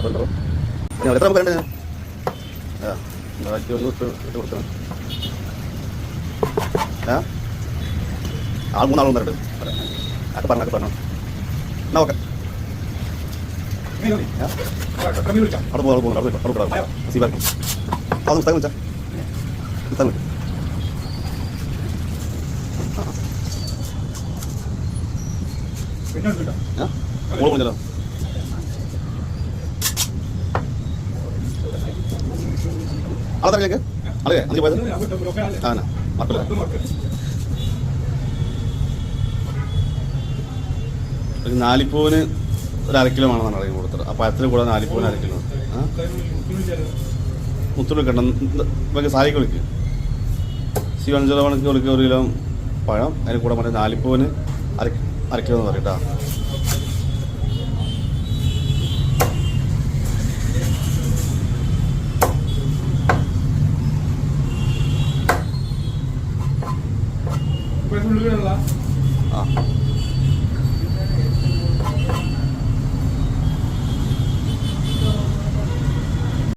എത്ര നമുക്ക് വേണ്ടത്? ഇട്ട് കൊടുക്കണം. ആൾ 3 ആളും വരണ്ട്. അതൊക്കെ പറഞ്ഞു എന്നാ ഓക്കെ. അവിടെ പോകും അവിടെ സീബാക്കി അത് പുസ്തകം വെച്ചാൽ പുസ്തകം പോലോ ആളെ അതെ അഞ്ച് പോയത് ആ മക്കളെ ഒരു നാലിപ്പൂവിന് ഒരു 1/2 കിലോ വേണമെന്നാണ് അറിയാൻ കൊടുത്തത്. അപ്പോൾ അത്ര കൂടെ നാലിപ്പൂവിന് 1/2 കിലോ മുത്തുവിളിക്കണ്ട ഇവർക്ക് സാരിക്ക് വിളിക്കും. ശിവഞ്ചലവണക്ക് വിളിക്കുക 1 കിലോ പഴം. അതിന് കൂടെ പറഞ്ഞ നാലിപ്പൂവിന് 1/2 കിലോ എന്ന് പറയട്ടാ. ആ